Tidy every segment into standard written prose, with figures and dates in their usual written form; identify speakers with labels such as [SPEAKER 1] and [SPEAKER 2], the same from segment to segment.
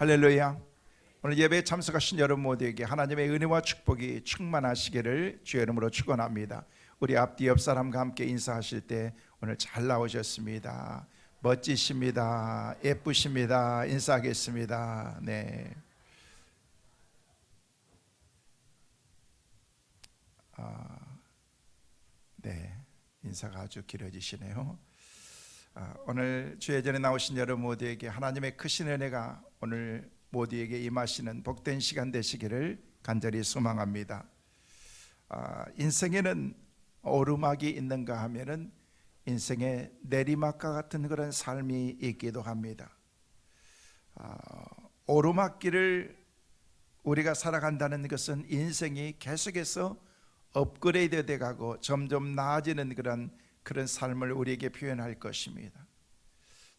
[SPEAKER 1] 할렐루야. 오늘 예배에 참석하신 여러분 모두에게 하나님의 은혜와 축복이 충만하시기를 주의 이름으로 축원합니다. 우리 앞뒤 옆 사람과 함께 인사하실 때 오늘 잘 나오셨습니다. 멋지십니다. 예쁘십니다. 인사하겠습니다. 네. 인사가 아주 길어지시네요. 오늘 주의 전에 나오신 여러분 모두에게 하나님의 크신 은혜가 오늘 모두에게 임하시는 복된 시간 되시기를 간절히 소망합니다. 인생에는 오르막이 있는가 하면은 인생의 내리막과 같은 그런 삶이 있기도 합니다. 오르막길을 우리가 살아간다는 것은 인생이 계속해서 업그레이드 돼가고 점점 나아지는 그런 삶을 우리에게 표현할 것입니다.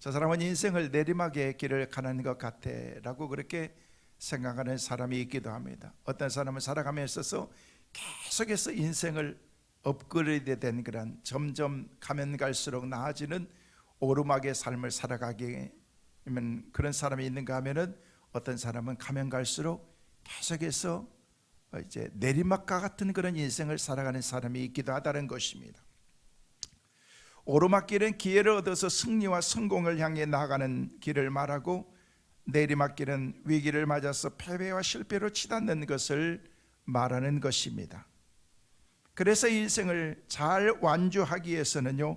[SPEAKER 1] 저 사람은 인생을 내리막의 길을 가는 것 같아 라고 그렇게 생각하는 사람이 있기도 합니다. 어떤 사람은 살아가며 있어서 계속해서 인생을 업그레이드 된 그런 점점 가면 갈수록 나아지는 오르막의 삶을 살아가게 되면 그런 사람이 있는가 하면은 어떤 사람은 가면 갈수록 계속해서 이제 내리막과 같은 그런 인생을 살아가는 사람이 있기도 하다는 것입니다. 오르막길은 기회를 얻어서 승리와 성공을 향해 나아가는 길을 말하고, 내리막길은 위기를 맞아서 패배와 실패로 치닫는 것을 말하는 것입니다. 그래서 인생을 잘 완주하기 위해서는요,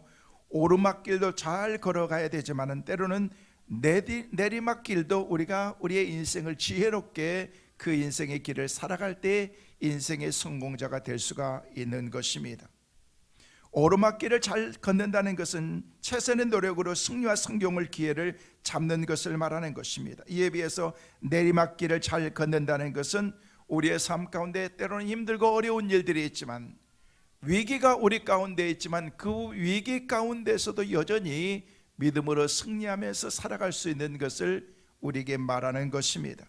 [SPEAKER 1] 오르막길도 잘 걸어가야 되지만 때로는 내리막길도 우리가 우리의 인생을 지혜롭게 그 인생의 길을 살아갈 때 인생의 성공자가 될 수가 있는 것입니다. 오르막길을 잘 걷는다는 것은 최선의 노력으로 승리와 성공을 기회를 잡는 것을 말하는 것입니다. 이에 비해서 내리막길을 잘 걷는다는 것은 우리의 삶 가운데 때로는 힘들고 어려운 일들이 있지만, 위기가 우리 가운데 있지만 그 위기 가운데서도 여전히 믿음으로 승리하면서 살아갈 수 있는 것을 우리에게 말하는 것입니다.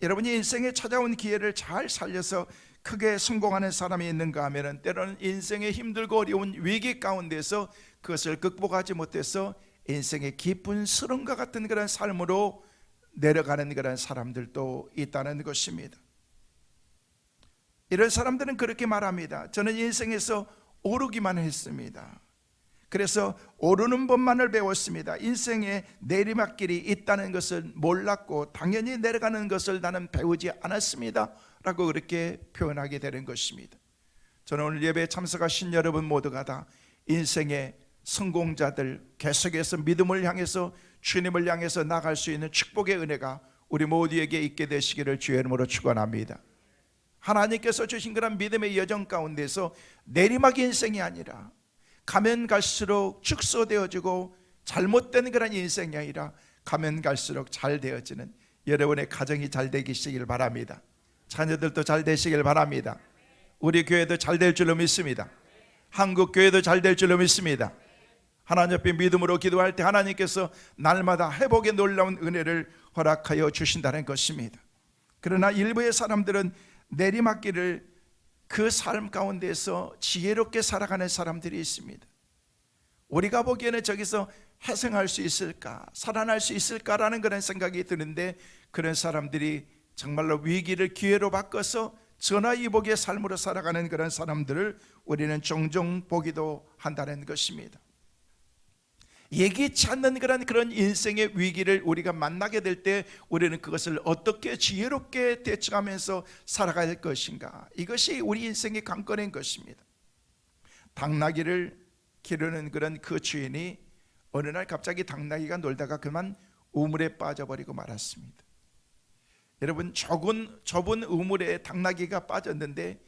[SPEAKER 1] 여러분이 인생에 찾아온 기회를 잘 살려서 크게 성공하는 사람이 있는가 하면 때로는 인생의 힘들고 어려운 위기 가운데서 그것을 극복하지 못해서 인생의 깊은 수렁과 같은 그런 삶으로 내려가는 그런 사람들도 있다는 것입니다. 이런 사람들은 그렇게 말합니다. 저는 인생에서 오르기만 했습니다. 그래서 오르는 법만을 배웠습니다. 인생에 내리막길이 있다는 것을 몰랐고 당연히 내려가는 것을 나는 배우지 않았습니다 라고 그렇게 표현하게 되는 것입니다. 저는 오늘 예배에 참석하신 여러분 모두가 다 인생의 성공자들, 계속해서 믿음을 향해서 주님을 향해서 나갈 수 있는 축복의 은혜가 우리 모두에게 있게 되시기를 주의 이름으로 축원합니다. 하나님께서 주신 그런 믿음의 여정 가운데서 내리막의 인생이 아니라 가면 갈수록 축소되어지고 잘못된 그런 인생이 아니라 가면 갈수록 잘 되어지는 여러분의 가정이 잘 되시길 바랍니다. 자녀들도 잘 되시길 바랍니다. 우리 교회도 잘 될 줄로 믿습니다. 한국 교회도 잘 될 줄로 믿습니다. 하나님 앞에 믿음으로 기도할 때 하나님께서 날마다 회복의 놀라운 은혜를 허락하여 주신다는 것입니다. 그러나 일부의 사람들은 내리막길을 그 삶 가운데서 지혜롭게 살아가는 사람들이 있습니다. 우리가 보기에는 저기서 회생할 수 있을까, 살아날 수 있을까라는 그런 생각이 드는데, 그런 사람들이 정말로 위기를 기회로 바꿔서 전화위복의 삶으로 살아가는 그런 사람들을 우리는 종종 보기도 한다는 것입니다. 예기치 않는 그런 인생의 위기를 우리가 만나게 될 때 우리는 그것을 어떻게 지혜롭게 대처하면서 살아갈 것인가, 이것이 우리 인생의 관건인 것입니다. 당나귀를 기르는 그 주인이 어느 날 갑자기 당나귀가 놀다가 그만 우물에 빠져버리고 말았습니다. 여러분, 좁은 우물에 당나귀가 빠졌는데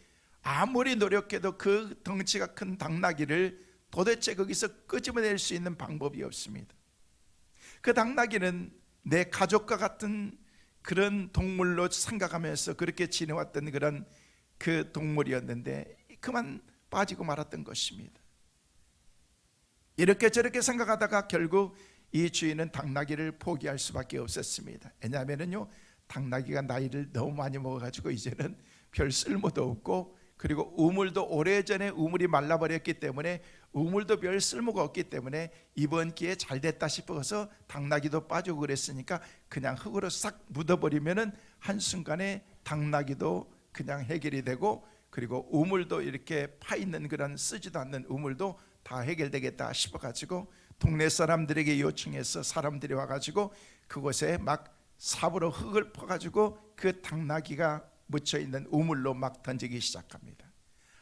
[SPEAKER 1] 아무리 노력해도 그 덩치가 큰 당나귀를 도대체 거기서 끄집어낼 수 있는 방법이 없습니다. 그 당나귀는 내 가족과 같은 그런 동물로 생각하면서 그렇게 지내왔던 그런 그 동물이었는데 그만 빠지고 말았던 것입니다. 이렇게 저렇게 생각하다가 결국 이 주인은 당나귀를 포기할 수밖에 없었습니다. 왜냐하면요, 당나귀가 나이를 너무 많이 먹어가지고 이제는 별 쓸모도 없고 그리고 우물도 오래전에 우물이 말라버렸기 때문에 우물도 별 쓸모가 없기 때문에 이번 기회에 잘 됐다 싶어서 당나귀도 빠지고 그랬으니까 그냥 흙으로 싹 묻어버리면은 한순간에 당나귀도 그냥 해결이 되고, 그리고 우물도 이렇게 파 있는 그런 쓰지도 않는 우물도 다 해결되겠다 싶어가지고 동네 사람들에게 요청해서 사람들이 와가지고 그곳에 막 삽으로 흙을 퍼가지고 그 당나귀가 묻혀있는 우물로 막 던지기 시작합니다.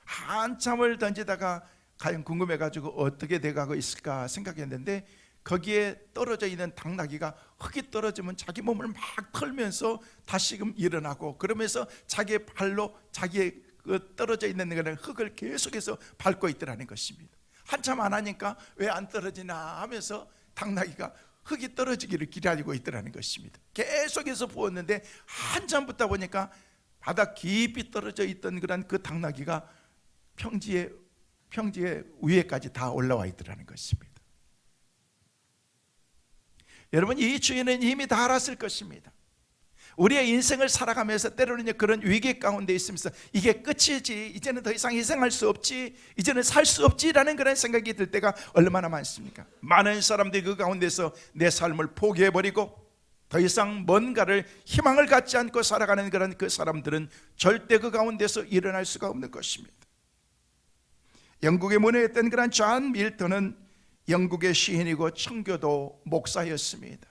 [SPEAKER 1] 한참을 던지다가 과연 궁금해가지고 어떻게 돼가고 있을까 생각했는데, 거기에 떨어져 있는 당나귀가 흙이 떨어지면 자기 몸을 막 털면서 다시금 일어나고, 그러면서 자기의 발로 자기의 그 떨어져 있는 그런 흙을 계속해서 밟고 있더라는 것입니다. 한참 안 하니까 왜 안 떨어지나 하면서 당나귀가 흙이 떨어지기를 기다리고 있더라는 것입니다. 계속해서 부었는데 한참 붙다 보니까 바닥 깊이 떨어져 있던 그런 그 당나귀가 평지에 위에까지 다 올라와 있더라는 것입니다. 여러분, 이 주인은 이미 다 알았을 것입니다. 우리의 인생을 살아가면서 때로는 그런 위기 가운데 있으면서 이게 끝이지, 이제는 더 이상 희생할 수 없지, 이제는 살 수 없지라는 그런 생각이 들 때가 얼마나 많습니까? 많은 사람들이 그 가운데서 내 삶을 포기해버리고 더 이상 뭔가를 희망을 갖지 않고 살아가는 그런 그 사람들은 절대 그 가운데서 일어날 수가 없는 것입니다. 영국에 문화했던 그런 존 밀턴은 영국의 시인이고 청교도 목사였습니다.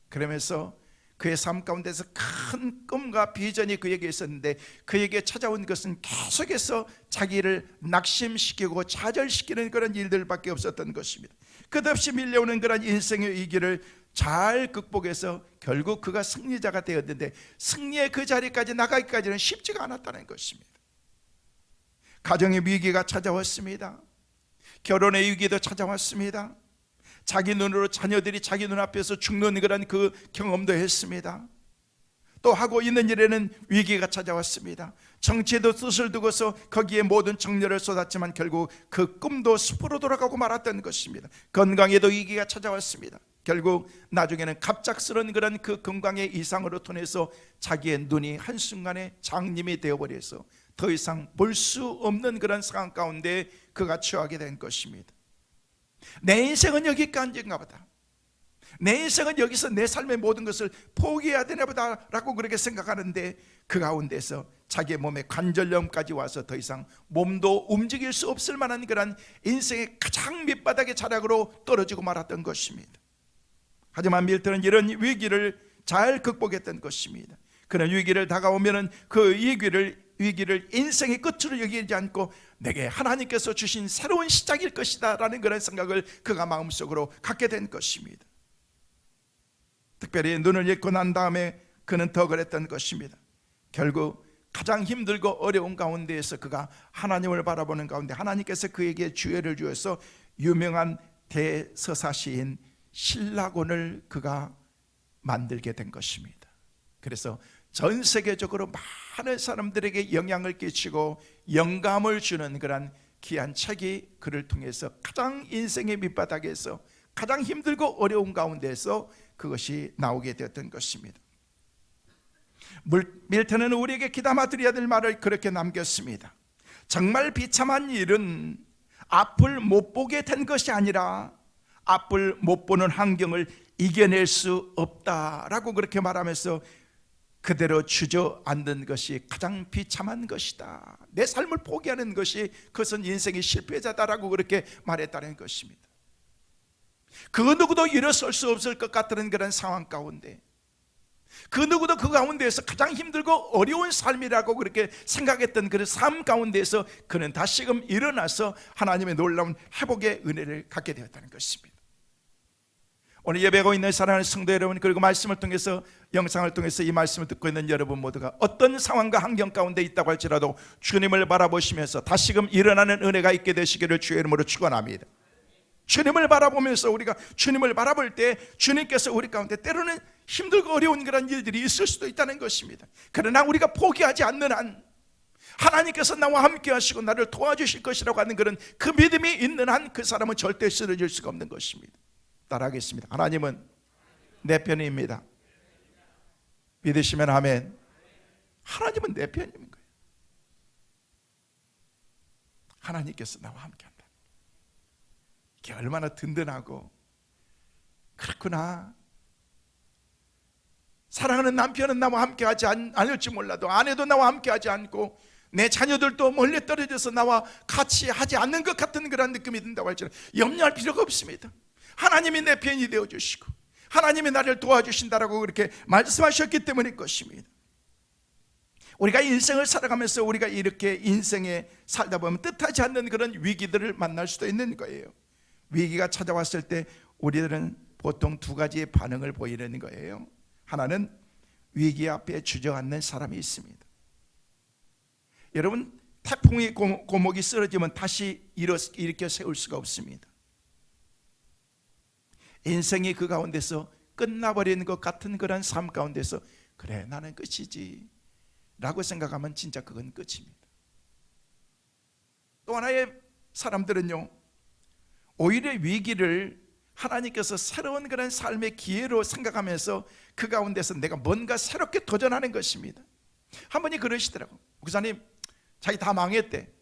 [SPEAKER 1] 그러면서 그의 삶 가운데서 큰 꿈과 비전이 그에게 있었는데, 그에게 찾아온 것은 계속해서 자기를 낙심시키고 좌절시키는 그런 일들밖에 없었던 것입니다. 끝없이 밀려오는 그런 인생의 위기를 잘 극복해서 결국 그가 승리자가 되었는데, 승리의 그 자리까지 나가기까지는 쉽지가 않았다는 것입니다. 가정의 위기가 찾아왔습니다. 결혼의 위기도 찾아왔습니다. 자기 눈으로 자녀들이 자기 눈앞에서 죽는 그런 그 경험도 했습니다. 또 하고 있는 일에는 위기가 찾아왔습니다. 정치에도 뜻을 두고서 거기에 모든 정열을 쏟았지만 결국 그 꿈도 숲으로 돌아가고 말았던 것입니다. 건강에도 위기가 찾아왔습니다. 결국 나중에는 갑작스러운 그런 그 건강의 이상으로 통해서 자기의 눈이 한순간에 장님이 되어버려서 더 이상 볼 수 없는 그런 상황 가운데 그가 처하게 된 것입니다. 내 인생은 여기까지인가 보다, 내 인생은 여기서 내 삶의 모든 것을 포기해야 되나 보다 라고 그렇게 생각하는데, 그 가운데서 자기의 몸에 관절염까지 와서 더 이상 몸도 움직일 수 없을 만한 그런 인생의 가장 밑바닥의 자락으로 떨어지고 말았던 것입니다. 하지만 밀턴은 이런 위기를 잘 극복했던 것입니다. 그런 위기를 다가오면은 그 위기를 인생의 끝으로 여기지 않고 내게 하나님께서 주신 새로운 시작일 것이다 라는 그런 생각을 그가 마음속으로 갖게 된 것입니다. 특별히 눈을 읽고 난 다음에 그는 더 그랬던 것입니다. 결국 가장 힘들고 어려운 가운데에서 그가 하나님을 바라보는 가운데 하나님께서 그에게 기회를 주어서 유명한 대서사시인 신라곤을 그가 만들게 된 것입니다. 그래서 전 세계적으로 많은 사람들에게 영향을 끼치고 영감을 주는 그런 귀한 책이 그를 통해서 가장 인생의 밑바닥에서 가장 힘들고 어려운 가운데서 그것이 나오게 되었던 것입니다. 밀턴은 우리에게 귀담아 드려야 될 말을 그렇게 남겼습니다. 정말 비참한 일은 앞을 못 보게 된 것이 아니라 앞을 못 보는 환경을 이겨낼 수 없다라고 그렇게 말하면서 그대로 주저앉는 것이 가장 비참한 것이다. 내 삶을 포기하는 것이 그것은 인생의 실패자다라고 그렇게 말했다는 것입니다. 그 누구도 일어설 수 없을 것 같은 그런 상황 가운데, 그 누구도 그 가운데에서 가장 힘들고 어려운 삶이라고 그렇게 생각했던 그 삶 가운데에서 그는 다시금 일어나서 하나님의 놀라운 회복의 은혜를 갖게 되었다는 것입니다. 오늘 예배하고 있는 사랑하는 성도 여러분, 그리고 말씀을 통해서, 영상을 통해서 이 말씀을 듣고 있는 여러분 모두가 어떤 상황과 환경 가운데 있다고 할지라도 주님을 바라보시면서 다시금 일어나는 은혜가 있게 되시기를 주의 이름으로 축원합니다. 주님을 바라보면서 우리가 주님을 바라볼 때 주님께서 우리 가운데 때로는 힘들고 어려운 그런 일들이 있을 수도 있다는 것입니다. 그러나 우리가 포기하지 않는 한, 하나님께서 나와 함께 하시고 나를 도와주실 것이라고 하는 그런 그 믿음이 있는 한 그 사람은 절대 쓰러질 수가 없는 것입니다. 따라하겠습니다. 하나님은 내 편입니다. 믿으시면 아멘. 하나님은 내 편인 거예요. 하나님께서 나와 함께한다. 이게 얼마나 든든하고, 그렇구나, 사랑하는 남편은 나와 함께하지 않을지 몰라도, 아내도 나와 함께하지 않고, 내 자녀들도 멀리 떨어져서 나와 같이 하지 않는 것 같은 그런 느낌이 든다고 할지라도 염려할 필요가 없습니다. 하나님이 내 편이 되어주시고 하나님이 나를 도와주신다라고 그렇게 말씀하셨기 때문일 것입니다. 우리가 인생을 살아가면서 우리가 이렇게 인생에 살다 보면 뜻하지 않는 그런 위기들을 만날 수도 있는 거예요. 위기가 찾아왔을 때 우리들은 보통 두 가지의 반응을 보이는 거예요. 하나는 위기 앞에 주저앉는 사람이 있습니다. 여러분, 태풍이 고목이 쓰러지면 다시 일으켜 세울 수가 없습니다. 인생이 그 가운데서 끝나버리는 것 같은 그런 삶 가운데서 그래, 나는 끝이지 라고 생각하면 진짜 그건 끝입니다. 또 하나의 사람들은요, 오히려 위기를 하나님께서 새로운 그런 삶의 기회로 생각하면서 그 가운데서 내가 뭔가 새롭게 도전하는 것입니다. 한 분이 그러시더라고. 목사님, 자기 다 망했대.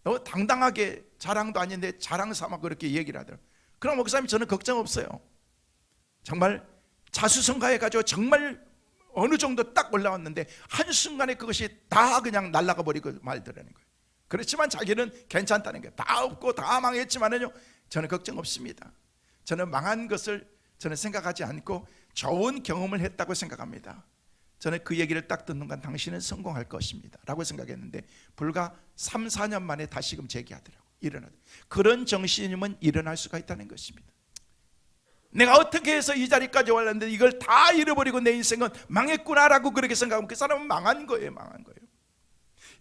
[SPEAKER 1] 너무 당당하게, 자랑도 아닌데 자랑 삼아 그렇게 얘기를 하더라고. 그럼 목사님, 저는 걱정 없어요. 정말 자수성가해가지고 정말 어느 정도 딱 올라왔는데 한순간에 그것이 다 그냥 날아가 버리고 말더라는 거예요. 그렇지만 자기는 괜찮다는 거예요. 다 없고 다 망했지만은요, 저는 걱정 없습니다. 저는 망한 것을 저는 생각하지 않고 좋은 경험을 했다고 생각합니다. 저는 그 얘기를 딱 듣는 건 당신은 성공할 것입니다 라고 생각했는데 불과 3, 4년 만에 다시금 재기하더라고요. 일어나더라고요. 그런 정신이면 일어날 수가 있다는 것입니다. 내가 어떻게 해서 이 자리까지 왔는데 이걸 다 잃어버리고 내 인생은 망했구나라고 그렇게 생각하면 그 사람은 망한 거예요. 망한 거예요.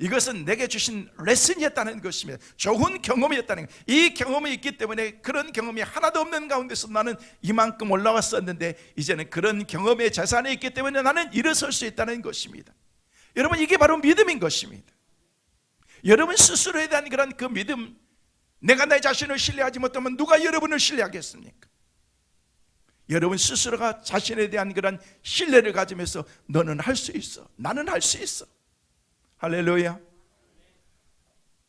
[SPEAKER 1] 이것은 내게 주신 레슨이었다는 것입니다. 좋은 경험이었다는 거예요. 이 경험이 있기 때문에 그런 경험이 하나도 없는 가운데서 나는 이만큼 올라왔었는데 이제는 그런 경험의 재산이 있기 때문에 나는 일어설 수 있다는 것입니다. 여러분, 이게 바로 믿음인 것입니다. 여러분 스스로에 대한 그런 그 믿음, 내가 내 자신을 신뢰하지 못하면 누가 여러분을 신뢰하겠습니까? 여러분 스스로가 자신에 대한 그런 신뢰를 가지면서 너는 할 수 있어, 나는 할 수 있어. 할렐루야.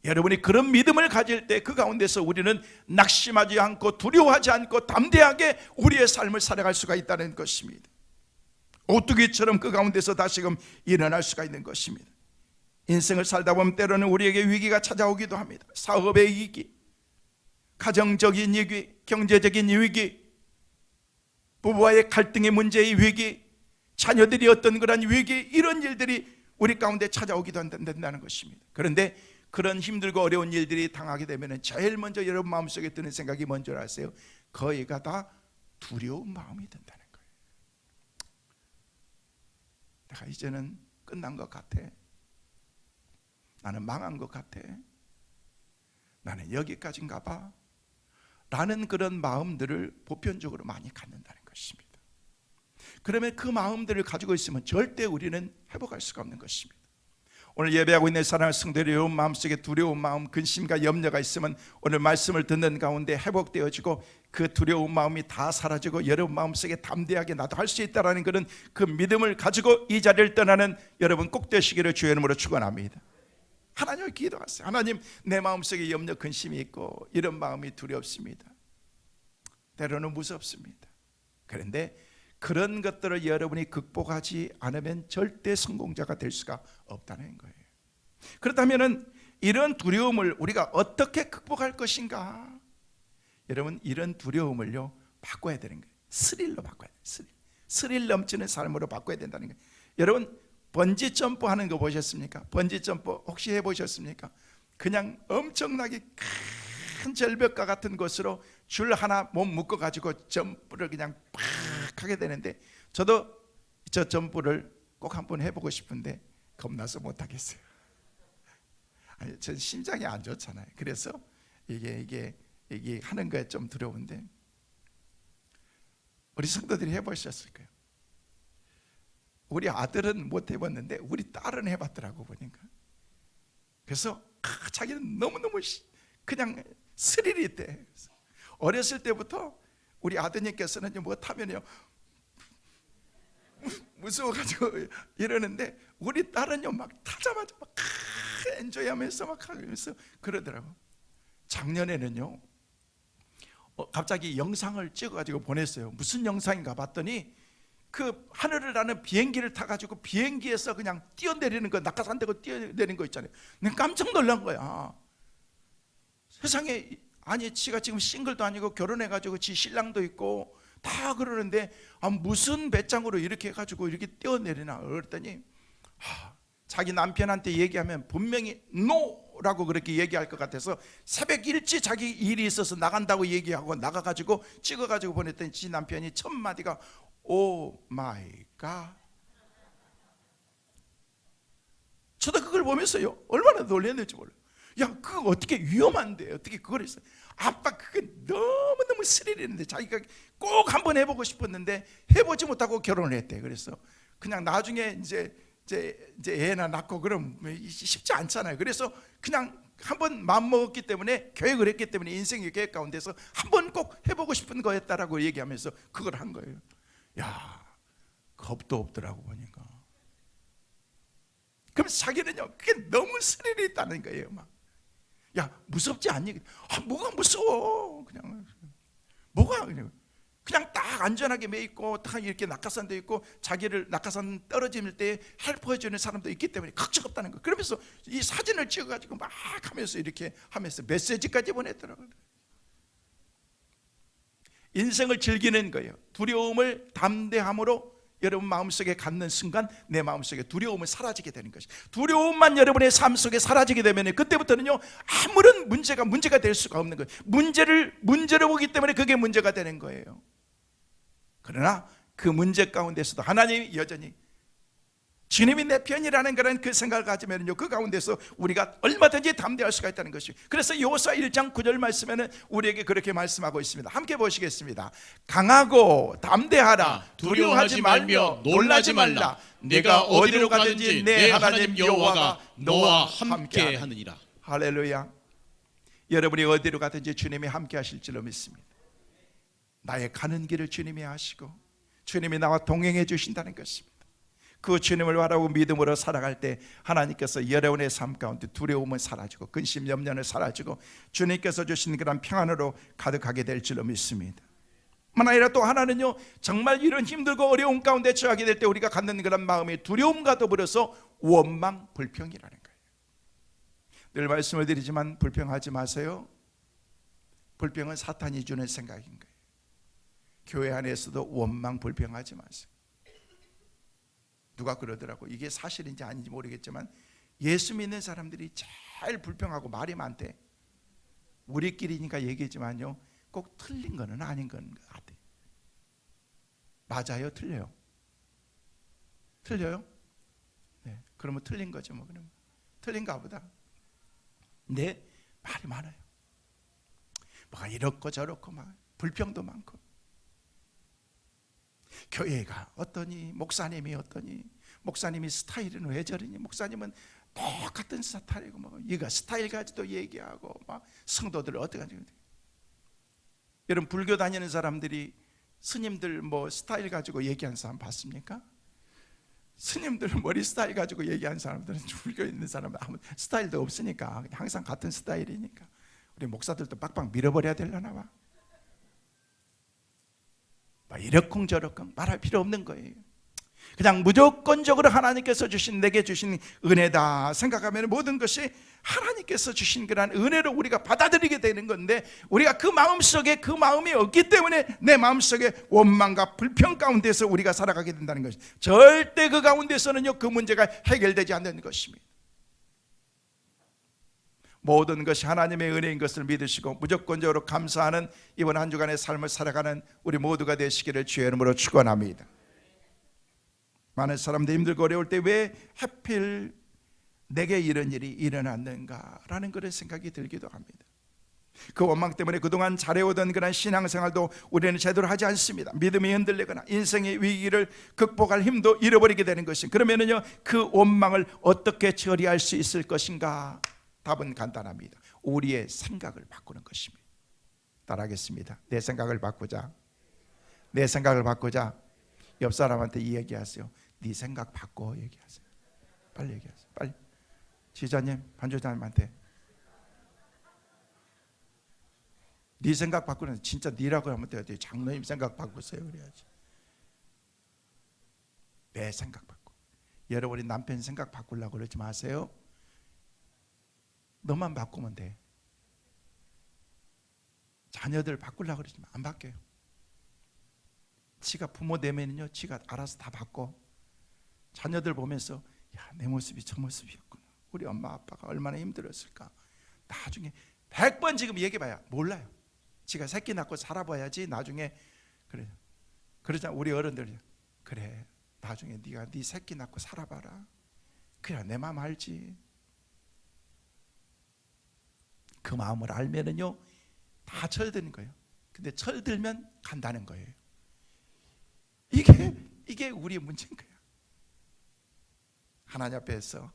[SPEAKER 1] 여러분이 그런 믿음을 가질 때 그 가운데서 우리는 낙심하지 않고 두려워하지 않고 담대하게 우리의 삶을 살아갈 수가 있다는 것입니다. 오뚜기처럼 그 가운데서 다시금 일어날 수가 있는 것입니다. 인생을 살다 보면 때로는 우리에게 위기가 찾아오기도 합니다. 사업의 위기, 가정적인 위기, 경제적인 위기, 부부와의 갈등의 문제의 위기, 자녀들이 어떤 그런 위기, 이런 일들이 우리 가운데 찾아오기도 한다는 것입니다. 그런데 그런 힘들고 어려운 일들이 당하게 되면 제일 먼저 여러분 마음속에 드는 생각이 뭔지 아세요? 거의가 다 두려운 마음이 든다는 거예요. 내가 이제는 끝난 것 같아. 나는 망한 것 같아. 나는 여기까지인가 봐. 라는 그런 마음들을 보편적으로 많이 갖는다는 것입니다. 그러면 그 마음들을 가지고 있으면 절대 우리는 회복할 수가 없는 것입니다. 오늘 예배하고 있는 사랑하는 성도들이 여러분 마음속에 두려운 마음, 근심과 염려가 있으면 오늘 말씀을 듣는 가운데 회복되어지고 그 두려운 마음이 다 사라지고 여러분 마음속에 담대하게 나도 할 수 있다는 그런 그 믿음을 가지고 이 자리를 떠나는 여러분 꼭 되시기를 주의 이름으로 축원합니다. 하나님을 기도하세요. 하나님, 내 마음속에 염려, 근심이 있고 이런 마음이 두렵습니다. 때로는 무섭습니다. 그런데 그런 것들을 여러분이 극복하지 않으면 절대 성공자가 될 수가 없다는 거예요. 그렇다면 이런 두려움을 우리가 어떻게 극복할 것인가? 여러분, 이런 두려움을요 바꿔야 되는 거예요. 스릴로 바꿔야 돼요. 스릴 넘치는 삶으로 바꿔야 된다는 거예요. 여러분, 번지 점프 하는 거 보셨습니까? 번지 점프 혹시 해보셨습니까? 그냥 엄청나게 큰 절벽과 같은 곳으로 줄 하나 몸 묶어가지고 점프를 그냥 팍 하게 되는데 저도 저 점프를 꼭 한번 해보고 싶은데 겁나서 못하겠어요. 아니, 전 심장이 안 좋잖아요. 그래서 이게 하는 거에 좀 두려운데 우리 성도들이 해보셨을 거예요. 우리 아들은 못 해봤는데 우리 딸은 해봤더라고 보니까. 그래서 자기는 너무너무 그냥 스릴이 있대. 어렸을 때부터 우리 아드님께서는 뭐 타면요 무서워가지고 이러는데 우리 딸은요 막 타자마자 막 엔조이하면서 막 하면서 그러더라고. 작년에는요, 갑자기 영상을 찍어가지고 보냈어요. 무슨 영상인가 봤더니 그 하늘을 나는 비행기를 타가지고 비행기에서 그냥 뛰어내리는 거, 낙하산되고 뛰어내리는 거 있잖아요. 내가 깜짝 놀란 거야. 세상에, 아니 지가 지금 싱글도 아니고 결혼해가지고 지 신랑도 있고 다 그러는데 무슨 배짱으로 이렇게 해가지고 이렇게 뛰어내리나 그랬더니 자기 남편한테 얘기하면 분명히 노라고 그렇게 얘기할 것 같아서 새벽 일찍 자기 일이 있어서 나간다고 얘기하고 나가가지고 찍어가지고 보냈더니 지 남편이 첫 마디가 오 마이 갓. 저도 그걸 보면서요 얼마나 놀랐는지 몰라요. 야, 그거 어떻게 위험한데 어떻게 그걸 했어요? 아빠 그게 너무너무 스릴이 있는데 자기가 꼭 한번 해보고 싶었는데 해보지 못하고 결혼을 했대. 그래서 그냥 나중에 이제 애나 낳고 그럼 쉽지 않잖아요. 그래서 그냥 한번 마음먹었기 때문에, 계획을 했기 때문에, 인생의 계획 가운데서 한번 꼭 해보고 싶은 거였다라고 얘기하면서 그걸 한 거예요. 야, 겁도 없더라고 보니까. 그럼 자기는요 그게 너무 스릴이 있다는 거예요. 막, 야, 무섭지 않니? 뭐가 무서워? 그냥 뭐가 그냥 딱 안전하게 매 있고 딱 이렇게 낙하산도 있고 자기를 낙하산 떨어질 때 헬프해 주는 사람도 있기 때문에 걱정 없다는 거. 그러면서 이 사진을 찍어가지고 막 하면서 이렇게 하면서 메시지까지 보냈더라고요. 인생을 즐기는 거예요. 두려움을 담대함으로 여러분 마음속에 갖는 순간 내 마음속에 두려움은 사라지게 되는 것이. 두려움만 여러분의 삶 속에 사라지게 되면 그때부터는요 아무런 문제가 될 수가 없는 거예요. 문제로 보기 때문에 그게 문제가 되는 거예요. 그러나 그 문제 가운데서도 하나님이 여전히 주님이 내 편이라는 그런 그 생각을 가지면요 그 가운데서 우리가 얼마든지 담대할 수가 있다는 것이죠. 그래서 여호수아 1장 9절 말씀에는 우리에게 그렇게 말씀하고 있습니다. 함께 보시겠습니다. 강하고 담대하라. 두려워하지 말며 놀라지 말라. 내가 어디로 가든지 내 하나님 여호와가 너와 함께 하느니라. 할렐루야. 여러분이 어디로 가든지 주님이 함께 하실 줄로 믿습니다. 나의 가는 길을 주님이 하시고 주님이 나와 동행해 주신다는 것입니다. 그 주님을 바라고 믿음으로 살아갈 때 하나님께서 여러분의 삶 가운데 두려움은 사라지고 근심 염려는 사라지고 주님께서 주신 그런 평안으로 가득하게 될 줄로 믿습니다. 뿐 아니라 또 하나는요 정말 이런 힘들고 어려운 가운데 처하게 될 때 우리가 갖는 그런 마음이 두려움과 더불어서 원망 불평이라는 거예요. 늘 말씀을 드리지만 불평하지 마세요. 불평은 사탄이 주는 생각인 거예요. 교회 안에서도 원망 불평하지 마세요. 누가 그러더라고. 이게 사실인지 아닌지 모르겠지만 예수 믿는 사람들이 제일 불평하고 말이 많대. 우리끼리니까 얘기지만요 꼭 틀린 거는 아닌 것 같아요. 맞아요? 틀려요? 틀려요? 네, 그러면 틀린 거죠. 뭐 그러면 틀린가 보다. 네, 말이 많아요. 뭐가 이렇고 저렇고 막 불평도 많고. 교회가 어떠니, 목사님이 어떠니, 목사님이 스타일은 왜 저러니, 목사님은 똑같은 스타일이고 뭐 얘가 스타일 가지고 얘기하고 막 성도들 어떡하지. 여러분 불교 다니는 사람들이 스님들 뭐 스타일 가지고 얘기하는 사람 봤습니까? 스님들 머리 스타일 가지고 얘기하는 사람들은 불교 있는 사람은 아무 스타일도 없으니까 항상 같은 스타일이니까 우리 목사들도 빡빡 밀어버려야 되려나 봐. 이러쿵저러쿵 말할 필요 없는 거예요. 그냥 무조건적으로 하나님께서 주신 내게 주신 은혜다 생각하면 모든 것이 하나님께서 주신 그런 은혜로 우리가 받아들이게 되는 건데 우리가 그 마음속에 그 마음이 없기 때문에 내 마음속에 원망과 불평 가운데서 우리가 살아가게 된다는 것이 절대 그 가운데서는요 그 문제가 해결되지 않는 것입니다. 모든 것이 하나님의 은혜인 것을 믿으시고 무조건적으로 감사하는 이번 한 주간의 삶을 살아가는 우리 모두가 되시기를 주의 이름으로 축원합니다. 많은 사람들이 힘들고 어려울 때 왜 하필 내게 이런 일이 일어났는가라는 그런 생각이 들기도 합니다. 그 원망 때문에 그동안 잘해오던 그런 신앙생활도 우리는 제대로 하지 않습니다. 믿음이 흔들리거나 인생의 위기를 극복할 힘도 잃어버리게 되는 것이 그러면은요 그 원망을 어떻게 처리할 수 있을 것인가? 답은 간단합니다. 우리의 생각을 바꾸는 것입니다. 따라하겠습니다. 내 생각을 바꾸자. 내 생각을 바꾸자. 옆 사람한테 이 얘기하세요. 네 생각 바꿔 얘기하세요. 빨리 얘기하세요. 빨리. 지자님, 반주자님한테 네 생각 바꾸는 진짜 네라고 하면 돼요. 장로님 생각 바꾸세요 그래야지. 내 생각 바꾸. 여러분이 남편 생각 바꾸려고 그러지 마세요. 너만 바꾸면 돼. 자녀들 바꾸려고 그러지 마. 안 바뀌어요. 지가 부모 되면요, 지가 알아서 다 바꿔. 자녀들 보면서 야, 내 모습이 저 모습이었구나. 우리 엄마 아빠가 얼마나 힘들었을까. 나중에 100번 지금 얘기해봐야 몰라요. 지가 새끼 낳고 살아봐야지 나중에. 그래, 그러자 우리 어른들 그래, 나중에 네가 네 새끼 낳고 살아봐라. 그래 내 마음 알지. 그 마음을 알면은요 다 철드는 거예요. 근데 철들면 간다는 거예요. 이게 우리의 문제인 거예요. 하나님 앞에서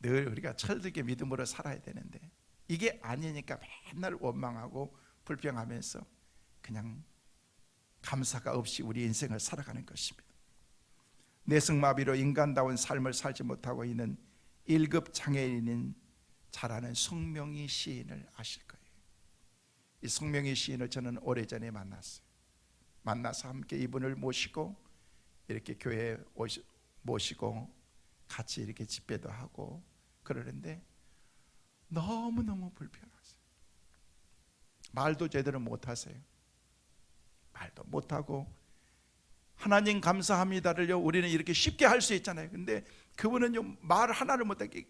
[SPEAKER 1] 늘 우리가 철들게 믿음으로 살아야 되는데 이게 아니니까 맨날 원망하고 불평하면서 그냥 감사가 없이 우리 인생을 살아가는 것입니다. 뇌성마비로 인간다운 삶을 살지 못하고 있는 1급 장애인인 잘 아는 송명희 시인을 아실 거예요. 이 송명희 시인을 저는 오래전에 만나서 함께 이분을 모시고 이렇게 교회에 모시고 같이 이렇게 집회도 하고 그러는데 너무너무 불편하세요. 말도 제대로 못하세요. 말도 못하고 하나님 감사합니다를요 우리는 이렇게 쉽게 할 수 있잖아요. 근데 그분은요 말 하나를 못하게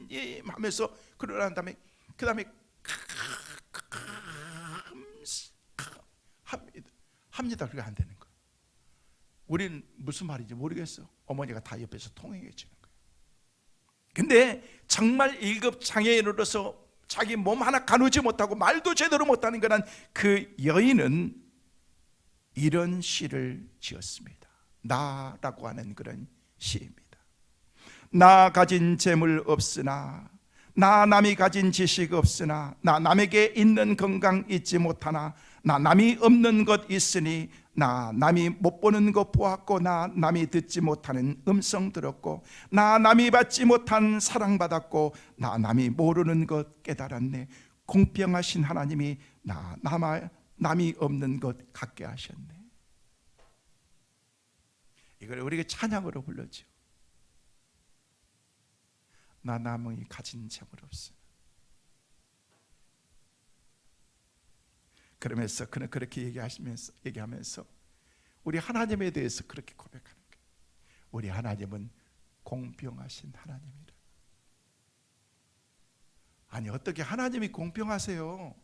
[SPEAKER 1] 하나님 하면서 그러는 다음에 그 다음에 합니다. 그게 안 되는 거예요. 우리는 무슨 말인지 모르겠어. 어머니가 다 옆에서 통행해 주는 거예요. 근데 정말 1급 장애인으로서 자기 몸 하나 가누지 못하고 말도 제대로 못하는 그런 그 여인은 이런 시를 지었습니다. 나라고 하는 그런 시입니다. 나 가진 재물 없으나, 나 남이 가진 지식 없으나, 나 남에게 있는 건강 잊지 못하나, 나 남이 없는 것 있으니, 나 남이 못 보는 것 보았고, 나 남이 듣지 못하는 음성 들었고, 나 남이 받지 못한 사랑 받았고, 나 남이 모르는 것 깨달았네. 공평하신 하나님이 나 남이 없는 것 갖게 하셨네. 이걸 우리가 찬양으로 불렀죠. 나 남이 가진 재물 없어. 그러면서 그는 그렇게 얘기하면서 우리 하나님에 대해서 그렇게 고백하는 거예요. 우리 하나님은 공평하신 하나님이라. 아니 어떻게 하나님이 공평하세요?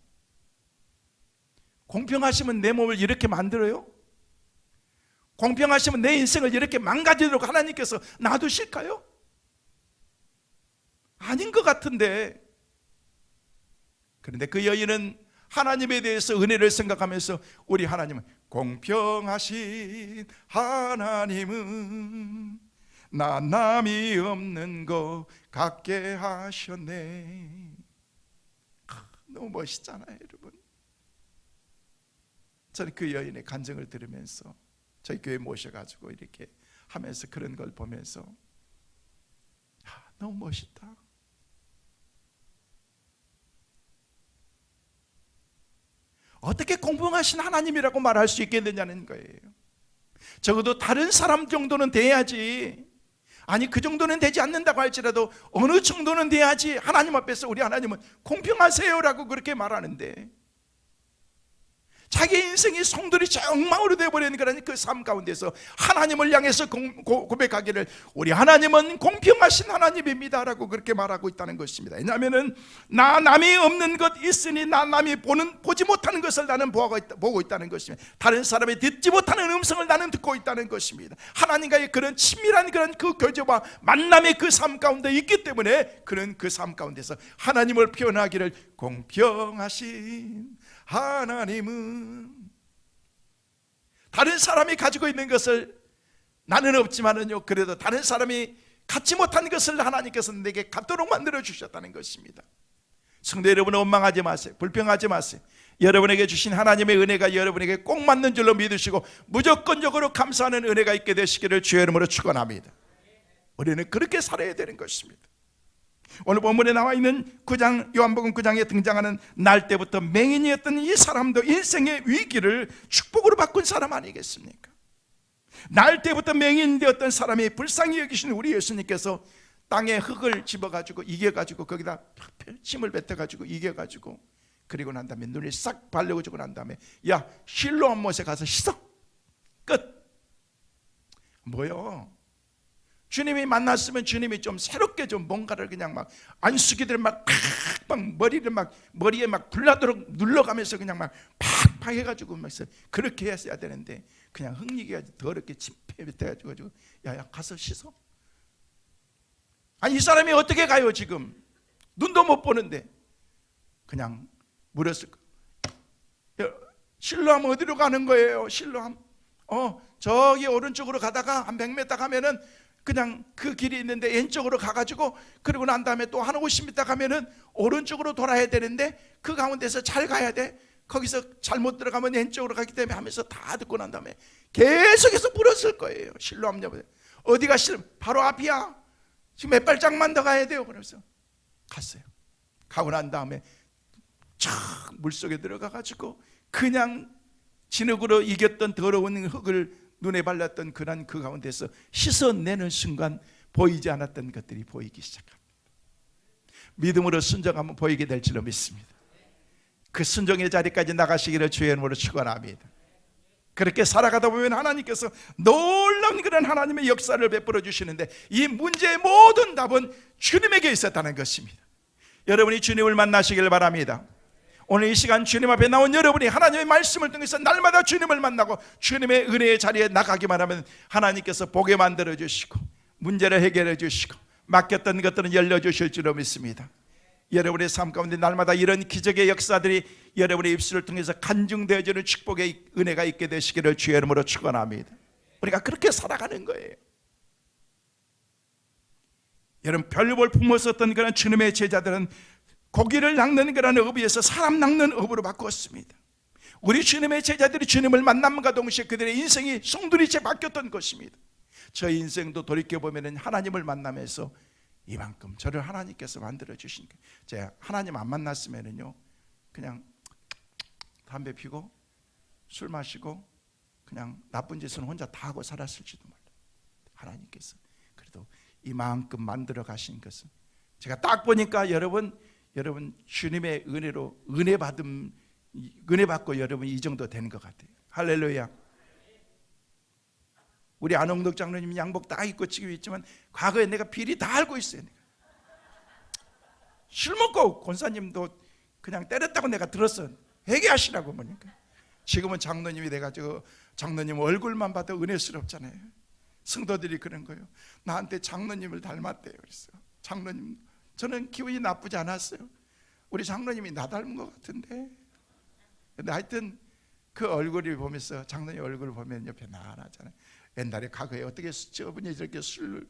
[SPEAKER 1] 공평하시면 내 몸을 이렇게 만들어요? 공평하시면 내 인생을 이렇게 망가지도록 하나님께서 놔두실까요? 아닌 것 같은데. 그런데 그 여인은 하나님에 대해서 은혜를 생각하면서 우리 하나님은 공평하신 하나님은 나 남이 없는 거 갖게 하셨네. 너무 멋있잖아요 여러분. 저는 그 여인의 간증을 들으면서 저희 교회 모셔가지고 이렇게 하면서 그런 걸 보면서 너무 멋있다. 어떻게 공평하신 하나님이라고 말할 수 있겠느냐는 거예요. 적어도 다른 사람 정도는 돼야지. 아니 그 정도는 되지 않는다고 할지라도 어느 정도는 돼야지 하나님 앞에서 우리 하나님은 공평하세요라고 그렇게 말하는데 자기 인생이 송두리 엉망으로 되어버리는 그런 그 삶 가운데서 하나님을 향해서 고백하기를 우리 하나님은 공평하신 하나님입니다 라고 그렇게 말하고 있다는 것입니다. 왜냐하면 나 남이 없는 것 있으니 나 남이 보지 못하는 것을 나는 보고 있다는 것입니다. 다른 사람이 듣지 못하는 음성을 나는 듣고 있다는 것입니다. 하나님과의 그런 친밀한 그런 그 교제와 만남의 그 삶 가운데 있기 때문에 그런 그 삶 가운데서 하나님을 표현하기를 공평하신 하나님은 다른 사람이 가지고 있는 것을 나는 없지만은요 그래도 다른 사람이 갖지 못한 것을 하나님께서 내게 갖도록 만들어 주셨다는 것입니다. 성도 여러분 원망하지 마세요. 불평하지 마세요. 여러분에게 주신 하나님의 은혜가 여러분에게 꼭 맞는 줄로 믿으시고 무조건적으로 감사하는 은혜가 있게 되시기를 주의 이름으로 축원합니다. 우리는 그렇게 살아야 되는 것입니다. 오늘 본문에 나와 있는 9장, 요한복음 9장에 등장하는 날 때부터 맹인이었던 이 사람도 인생의 위기를 축복으로 바꾼 사람 아니겠습니까? 날 때부터 맹인 되었던 사람이 불쌍히 여기신 우리 예수님께서 땅에 흙을 집어가지고 이겨가지고 거기다 침을 뱉어가지고 이겨가지고 그리고 난 다음에 눈을 싹 바르고 난 다음에 야 실로암 못에 가서 씻어. 끝. 뭐요? 주님이 만났으면 주님이 좀 새롭게 좀 뭔가를 그냥 막 안수기들 막 머리를 막 머리에 막 불나도록 눌러가면서 그냥 막 팍팍 해가지고 막 그렇게 했어야 되는데 그냥 흥리기가 더럽게 침패 뱉어가지고 야야 가서 씻어. 아니 이 사람이 어떻게 가요 지금? 눈도 못 보는데 그냥 물었을 거예요. 실로암 어디로 가는 거예요? 실로암? 저기 오른쪽으로 가다가 한 100m 가면은 그냥 그 길이 있는데 왼쪽으로 가가지고 그리고 난 다음에 또 한 50m 가면은 오른쪽으로 돌아야 되는데 그 가운데서 잘 가야 돼. 거기서 잘못 들어가면 왼쪽으로 가기 때문에 하면서 다 듣고 난 다음에 계속해서 물었을 거예요. 실로암 여보 어디가 바로 앞이야. 지금 몇 발짝만 더 가야 돼요. 그래서 갔어요. 가고 난 다음에 쫙 물속에 들어가가지고 그냥 진흙으로 이겼던 더러운 흙을 눈에 발랐던 그 가운데서 씻어내는 순간 보이지 않았던 것들이 보이기 시작합니다. 믿음으로 순종하면 보이게 될 줄로 믿습니다. 그 순종의 자리까지 나가시기를 주의 이름으로 축원합니다. 그렇게 살아가다 보면 하나님께서 놀라운 그런 하나님의 역사를 베풀어 주시는데 이 문제의 모든 답은 주님에게 있었다는 것입니다. 여러분이 주님을 만나시길 바랍니다. 오늘 이 시간 주님 앞에 나온 여러분이 하나님의 말씀을 통해서 날마다 주님을 만나고 주님의 은혜의 자리에 나가기만 하면 하나님께서 보게 만들어 주시고 문제를 해결해 주시고 맡겼던 것들은 열려주실 줄로 믿습니다. 여러분의 삶 가운데 날마다 이런 기적의 역사들이 여러분의 입술을 통해서 간증되어지는 축복의 은혜가 있게 되시기를 주의 이름으로 축원합니다. 우리가 그렇게 살아가는 거예요. 여러분 별볼 품었었던 그런 주님의 제자들은 고기를 낚는 그런 업에서 사람 낚는 업으로 바꿨습니다. 우리 주님의 제자들이 주님을 만남과 동시에 그들의 인생이 송두리째 바뀌었던 것입니다. 저 인생도 돌이켜보면 하나님을 만나면서 이만큼 저를 하나님께서 만들어주신 거예요. 제가 하나님 안 만났으면요 그냥 담배 피고 술 마시고 그냥 나쁜 짓은 혼자 다 하고 살았을지도 몰라요. 하나님께서 그래도 이만큼 만들어 가신 것은 제가 딱 보니까 여러분 주님의 은혜로 은혜 받고 여러분 이 정도 되는 것 같아요. 할렐루야. 우리 안홍덕 장로님 양복 다 입고 지금 있지만 과거에 내가 비리 다 알고 있어요. 술 먹고 권사님도 그냥 때렸다고 내가 들었어. 회개하시라고 보니까 지금은 장로님이 돼가지고 장로님 얼굴만 봐도 은혜스럽잖아요. 성도들이 그런 거예요. 나한테 장로님을 닮았대요. 그래서 장로님 저는 기분이 나쁘지 않았어요. 우리 장로님이 나 닮은 것 같은데. 근데 하여튼 그 얼굴을 보면서 장로님 얼굴을 보면 옆에 나나잖아요. 옛날에 과거에 어떻게 저분이 저렇게 술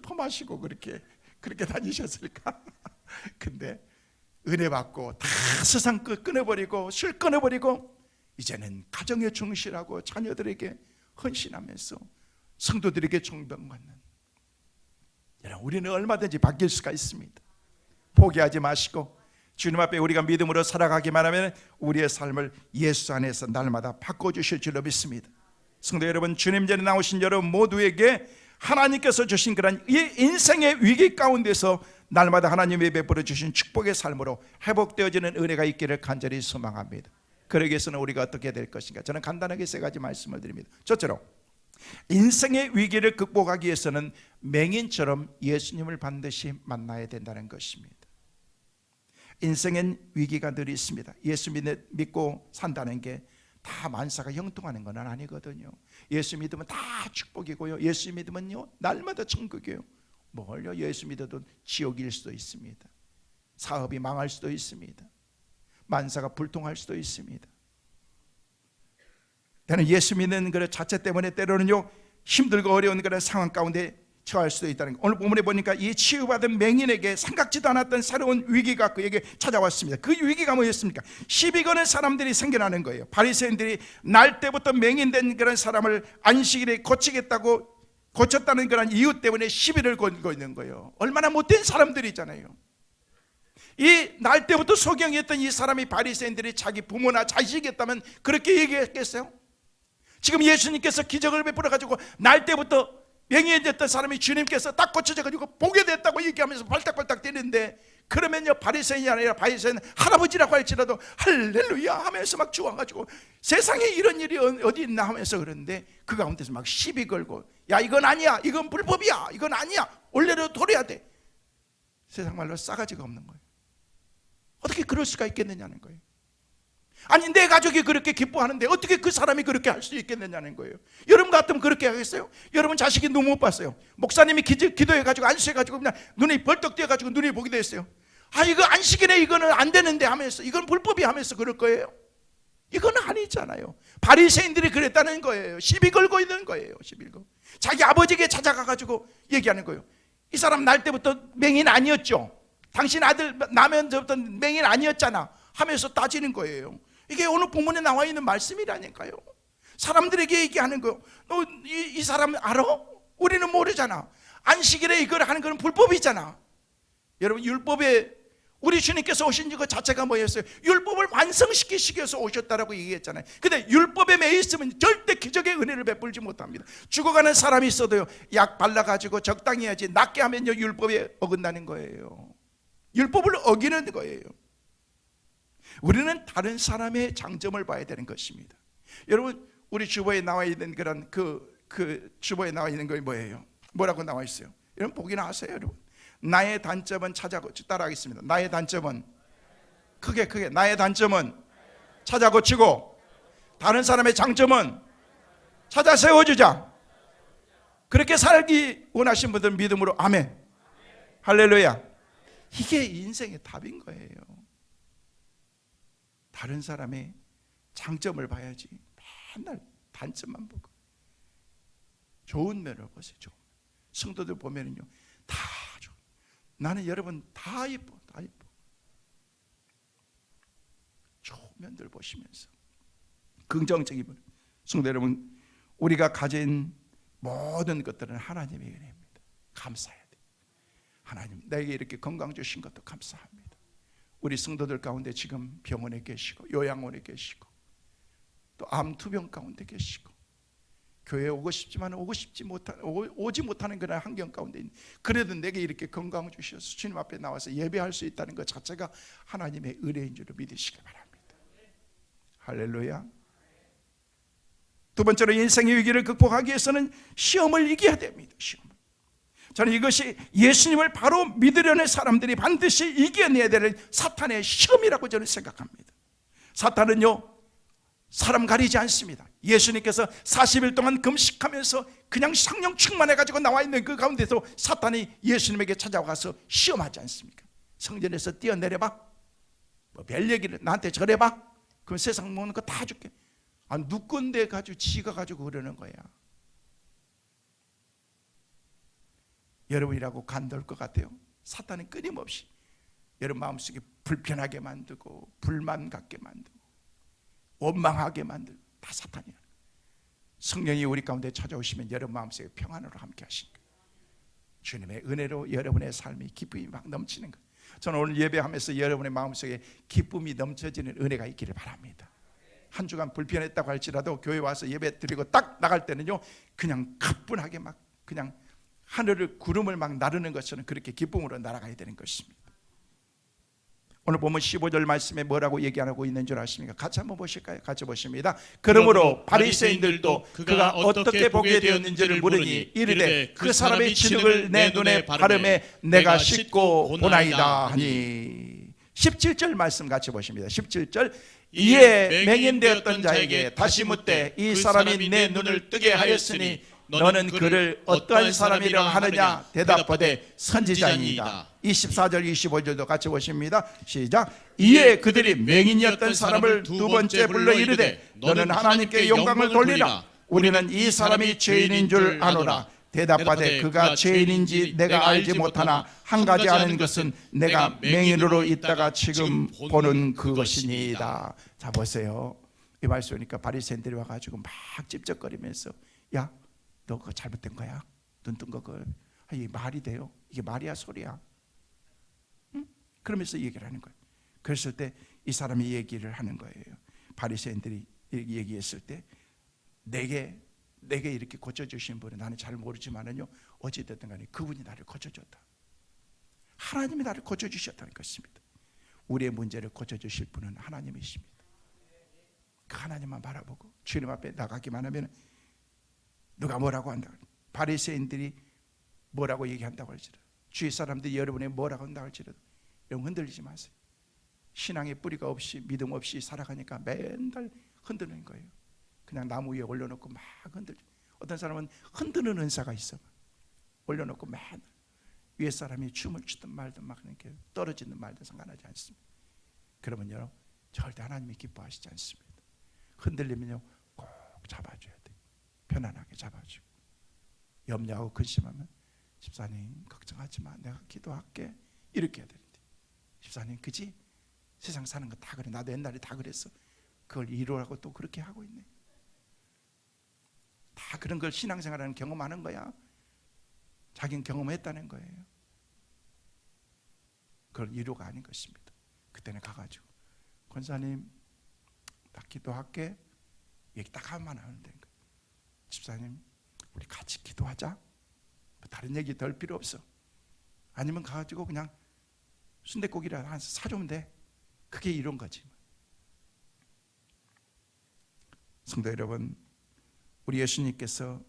[SPEAKER 1] 퍼마시고 그렇게 다니셨을까? 근데 은혜 받고 다 세상 끊어버리고 술 끊어버리고 이제는 가정에 충실하고 자녀들에게 헌신하면서 성도들에게 존경받는 여러분 우리는 얼마든지 바뀔 수가 있습니다. 포기하지 마시고 주님 앞에 우리가 믿음으로 살아가기만 하면 우리의 삶을 예수 안에서 날마다 바꿔주실 줄로 믿습니다. 성도 여러분 주님 전에 나오신 여러분 모두에게 하나님께서 주신 그런 이 인생의 위기 가운데서 날마다 하나님이 베풀어 주신 축복의 삶으로 회복되어지는 은혜가 있기를 간절히 소망합니다. 그러기 위해서는 우리가 어떻게 될 것인가? 저는 간단하게 세 가지 말씀을 드립니다. 첫째로 인생의 위기를 극복하기 위해서는 맹인처럼 예수님을 반드시 만나야 된다는 것입니다. 인생엔 위기가 늘 있습니다. 예수 믿고 산다는 게 다 만사가 형통하는 건 아니거든요. 예수 믿으면 다 축복이고요. 예수 믿으면요 날마다 천국이에요. 뭘요? 예수 믿어도 지옥일 수도 있습니다. 사업이 망할 수도 있습니다. 만사가 불통할 수도 있습니다. 나는 예수 믿는 그 자체 때문에 때로는요 힘들고 어려운 그런 상황 가운데 처할 수도 있다는 거. 오늘 본문에 보니까 이 치유받은 맹인에게 생각지도 않았던 새로운 위기가 그에게 찾아왔습니다. 그 위기가 뭐였습니까? 시비 거는 사람들이 생겨나는 거예요. 바리새인들이 날 때부터 맹인된 그런 사람을 안식일에 고치겠다고 고쳤다는 그런 이유 때문에 시비를 걸고 있는 거예요. 얼마나 못된 사람들이잖아요. 이 날 때부터 소경이었던 이 사람이 바리새인들이 자기 부모나 자식이었다면 그렇게 얘기했겠어요? 지금 예수님께서 기적을 베풀어 가지고 날 때부터 맹인됐던 사람이 주님께서 딱 고쳐져 가지고 보게 됐다고 얘기하면서 발딱발딱 뛰는데, 그러면요 바리새인이 아니라 바리새인 할아버지라고 할지라도 할렐루야 하면서 막 좋아가지고 세상에 이런 일이 어디 있나 하면서 그러는데, 그 가운데서 막 시비 걸고 야 이건 아니야, 이건 불법이야, 이건 아니야, 원래로 돌아야 돼. 세상 말로 싸가지가 없는 거예요. 어떻게 그럴 수가 있겠느냐는 거예요. 아니 내 가족이 그렇게 기뻐하는데 어떻게 그 사람이 그렇게 할 수 있겠느냐는 거예요. 여러분 같으면 그렇게 하겠어요? 여러분 자식이 눈 못 봤어요. 목사님이 기도해가지고 안수해가지고 그냥 눈이 벌떡 뛰어가지고 눈이 보게 됐어요. 아 이거 안식일에 이거는 안 되는데 하면서, 이건 불법이 하면서 그럴 거예요? 이건 아니잖아요. 바리새인들이 그랬다는 거예요. 시비 걸고 있는 거예요. 시비 걸고 자기 아버지에게 찾아가가지고 얘기하는 거예요. 이 사람 날 때부터 맹인 아니었죠? 당신 아들 나면 저부터 맹인 아니었잖아 하면서 따지는 거예요. 이게 오늘 본문에 나와 있는 말씀이라니까요. 사람들에게 얘기하는 거예요. 너 이 사람 알아? 우리는 모르잖아. 안식일에 이걸 하는 건 불법이잖아. 여러분 율법에 우리 주님께서 오신 것 자체가 뭐였어요? 율법을 완성시키시기 위해서 오셨다라고 얘기했잖아요. 근데 율법에 매여 있으면 절대 기적의 은혜를 베풀지 못합니다. 죽어가는 사람이 있어도요 약 발라가지고 적당히 해야지, 낫게 하면요 율법에 어긋나는 거예요. 율법을 어기는 거예요. 우리는 다른 사람의 장점을 봐야 되는 것입니다. 여러분 우리 주보에 나와 있는 그런 그 주보에 나와 있는 게 뭐예요? 뭐라고 나와 있어요? 여러분 보기나 하세요. 여러분 나의 단점은 찾아고치고, 따라하겠습니다. 나의 단점은 크게 나의 단점은 찾아고치고 다른 사람의 장점은 찾아 세워주자. 그렇게 살기 원하신 분들은 믿음으로 아멘 할렐루야. 이게 인생의 답인 거예요. 다른 사람의 장점을 봐야지 맨날 단점만 보고. 좋은 면을 보세요. 좋은 면. 성도들 보면은요 다 좋아. 나는 여러분 다 예뻐, 다 예뻐. 좋은 면들 보시면서 긍정적인 면. 성도 여러분, 우리가 가진 모든 것들은 하나님의 은혜입니다. 감사해야 돼. 하나님 나에게 이렇게 건강 주신 것도 감사합니다. 우리 성도들 가운데 지금 병원에 계시고 요양원에 계시고 또 암투병 가운데 계시고 교회에 오고 싶지만 오지 못하는 그런 환경 가운데 있는, 그래도 내게 이렇게 건강 주셔서 주님 앞에 나와서 예배할 수 있다는 것 자체가 하나님의 은혜인 줄 믿으시기 바랍니다. 할렐루야. 두 번째로 인생의 위기를 극복하기 위해서는 시험을 이겨야 됩니다. 시험. 저는 이것이 예수님을 바로 믿으려는 사람들이 반드시 이겨내야 되는 사탄의 시험이라고 저는 생각합니다. 사탄은요 사람 가리지 않습니다. 예수님께서 40일 동안 금식하면서 그냥 성령 충만해가지고 나와 있는 그 가운데서 사탄이 예수님에게 찾아와서 시험하지 않습니까? 성전에서 뛰어내려봐, 뭐 별 얘기를 나한테 전해봐, 그럼 세상 먹는 거 다 줄게. 아 누군데 가지고 지가 가지고 그러는 거야. 여러분이라고 간다올 것 같아요? 사탄은 끊임없이 여러분 마음속에 불편하게 만들고 불만 갖게 만들고 원망하게 만들고, 다 사탄이야. 성령이 우리 가운데 찾아오시면 여러분 마음속에 평안으로 함께 하신 거예요. 주님의 은혜로 여러분의 삶이 기쁨이 막 넘치는 거예요. 저는 오늘 예배하면서 여러분의 마음속에 기쁨이 넘쳐지는 은혜가 있기를 바랍니다. 한 주간 불편했다고 할지라도 교회 와서 예배 드리고 딱 나갈 때는요 그냥 가뿐하게 막 그냥 하늘을 구름을 막 나르는 것처럼 그렇게 기쁨으로 날아가야 되는 것입니다. 오늘 보면 15절 말씀에 뭐라고 얘기하고 있는 줄 아십니까? 같이 한번 보실까요? 같이 보십니다. 그러므로 바리새인들도 그가 어떻게 보게 되었는지를 물으니 이르되 그 사람의 진흙을 내 눈에 바르매 내가 씻고 보나이다 하니. 17절 말씀 같이 보십니다. 17절 이에 맹인되었던 자에게 다시 묻되 이 사람이 내 눈을 뜨게 하였으니 너는 그를 어떠한 사람이라 하느냐? 대답하되 선지자이다. 24절 25절도 같이 보십니다. 시작. 이에 그들이 맹인이었던 사람을 두 번째 불러 이르되 너는 하나님께 영광을 돌리라. 우리는 이 사람이 죄인인 줄 아노라. 대답하되 그가 죄인인지 내가 알지 못하나 한 가지 아는 것은 내가 맹인으로 있다가 지금 보는 그것이니이다. 자 보세요. 이 말씀 보니까 바리새인들이 와가지고 막 찝쩍거리면서 야 너 그거 잘못된 거야. 눈 뜬 거 그걸 이게 말이 돼요? 이게 말이야 소리야? 응? 그러면서 얘기를 하는 거예요. 그랬을 때 이 사람이 얘기를 하는 거예요. 바리새인들이 얘기했을 때 내게 이렇게 고쳐주신 분은 나는 잘 모르지만은요 어찌됐든 간에 그분이 나를 고쳐줬다. 하나님이 나를 고쳐주셨다는 것입니다. 우리의 문제를 고쳐주실 분은 하나님이십니다. 그 하나님만 바라보고 주님 앞에 나가기만 하면 누가 뭐라고 한다고, 바리새인들이 뭐라고 얘기한다고 할지라도, 주위 사람들이 여러분이 뭐라고 한다고 할지라도 여러분 흔들리지 마세요. 신앙의 뿌리가 없이 믿음 없이 살아가니까 맨날 흔드는 거예요. 그냥 나무 위에 올려놓고 막 흔들죠. 어떤 사람은 흔드는 은사가 있어. 올려놓고 맨날 위에 사람이 춤을 추든 말든 막 이렇게 떨어지든 말든 상관하지 않습니다. 그러면 여러분 절대 하나님이 기뻐하시지 않습니다. 흔들리면요 꼭 잡아줘야 돼요. 편안하게 잡아주고, 염려하고 근심하면 집사님 걱정하지 마, 내가 기도할게, 이렇게 해야 되는데 집사님 그지? 세상 사는 거 다 그래, 나도 옛날에 다 그랬어. 그걸 이루라고 또 그렇게 하고 있네. 다 그런 걸 신앙생활하는 경험하는 거야. 자기는 경험했다는 거예요. 그걸 이루가 아닌 것입니다. 그때는 가가지고 권사님 나 기도할게, 얘기 딱 한번 하면 되는 거예요. 집사님 우리 같이 기도하자, 다른 얘기 덜 필요 없어. 아니면 가가지고 그냥 순댓국이라도 하나 사주면 돼. 그게 이런 거지. 성도 여러분, 우리 예수님께서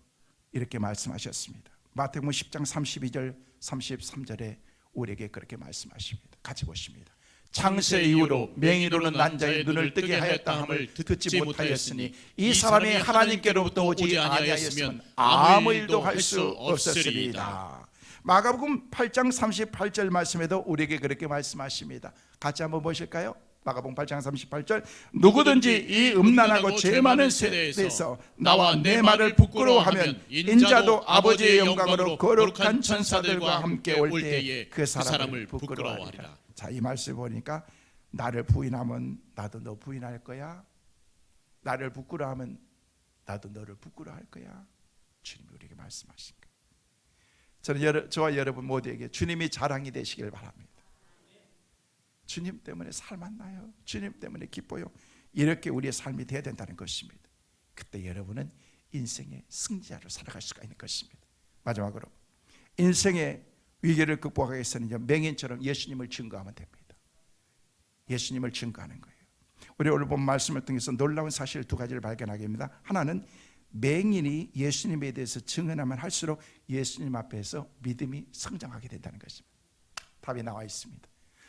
[SPEAKER 1] 이렇게 말씀하셨습니다. 마태복음 10장 32절 33절에 우리에게 그렇게 말씀하십니다. 같이 보십니다. 창세 이후로 맹인으로는 난 자의 눈을 뜨게 하였다 함을 듣지 못하였으니 이 사람이 하나님께로부터 오지 아니하였으면 아무 일도 할 수 없었으리이다. 마가복음 8장 38절 말씀에도 우리에게 그렇게 말씀하십니다. 같이 한번 보실까요? 마가복음 8장 38절, 누구든지 이 음란하고 죄 많은 세대에서 나와 내 말을 부끄러워하면 인자도 아버지의 영광으로 거룩한 천사들과 함께 올 때에 그 사람을 부끄러워하리라. 자, 이 말씀 보니까 나를 부인하면 나도 너 부인할 거야. 나를 부끄러워하면 나도 너를 부끄러워할 거야. 주님이 우리에게 말씀하신 거예요. 저는 저와 여러분 모두에게 주님이 자랑이 되시길 바랍니다. 주님 때문에 살만 나요. 주님 때문에 기뻐요. 이렇게 우리의 삶이 되어야 된다는 것입니다. 그때 여러분은 인생의 승자로 살아갈 수가 있는 것입니다. 마지막으로 인생의 위기를 극복하기 위해서는 맹인처럼 예수님을 증거하면 됩니다. 예수님을 증거하는 거예요. 우리 오늘 본 말씀을 통해서 놀라운 사실 두 가지를 발견하게 됩니다. 하나는 맹인이 예수님에 대해서 증언하면 할수록 예수님 앞에서 믿음이 성장하게 된다는 것입니다. 답이 나와 있습니다.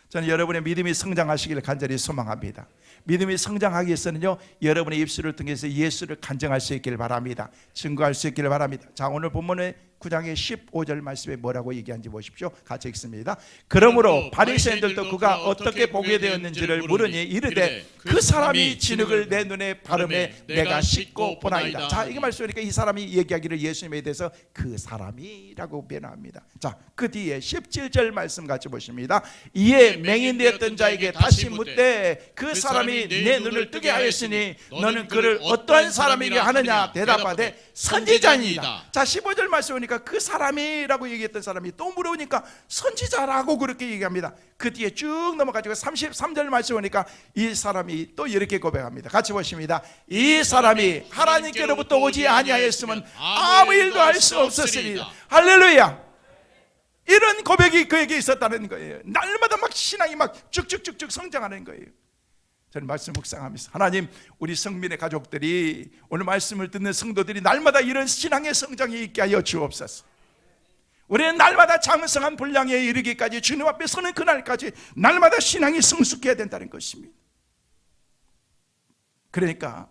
[SPEAKER 1] 저는 여러분의 믿음이 성장하시기를 간절히 소망합니다. 믿음이 성장하기 위해서는요, 여러분의 입술을 통해서 예수를 간증할 수 있기를 바랍니다. 증거할 수 있기를 바랍니다. 자, 오늘 본문의 9장의 15절 말씀에 뭐라고 얘기하는지 보십시오. 같이 읽습니다. 그러므로 바리새인들도 그가 어떻게 보게 되었는지를 물으니 이르되 그 사람이 진흙을 내 눈에 바르매 내가 씻고 보나이다. 자, 이게 말씀이니까 이 사람이 얘기하기를 예수님에 대해서 그 사람이라고 변화합니다. 자, 그 뒤에 17절 말씀 같이 보십니다. 이에 맹인되었던 자에게 다시 묻되 그 사람이 내 눈을 뜨게 하였으니 너는 그를 어떠한 사람이라 하느냐 대답하되 선지자니이다. 자, 15절 말씀 보니까 그 사람이라고 얘기했던 사람이 또 물어보니까 선지자라고 그렇게 얘기합니다. 그 뒤에 쭉 넘어가지고 33절 말씀 보니까 이 사람이 또 이렇게 고백합니다. 같이 보십니다. 이 사람이 하나님께로부터 오지 아니하였으면 아무 일도 할 수 없었으리라. 할렐루야. 이런 고백이 그에게 있었다는 거예요. 날마다 막 신앙이 막 쭉쭉쭉쭉 성장하는 거예요. 저는 말씀 묵상하면서 하나님, 우리 성민의 가족들이 오늘 말씀을 듣는 성도들이 날마다 이런 신앙의 성장이 있게 하여 주옵소서. 우리는 날마다 장성한 분량에 이르기까지 주님 앞에 서는 그날까지 날마다 신앙이 성숙해야 된다는 것입니다. 그러니까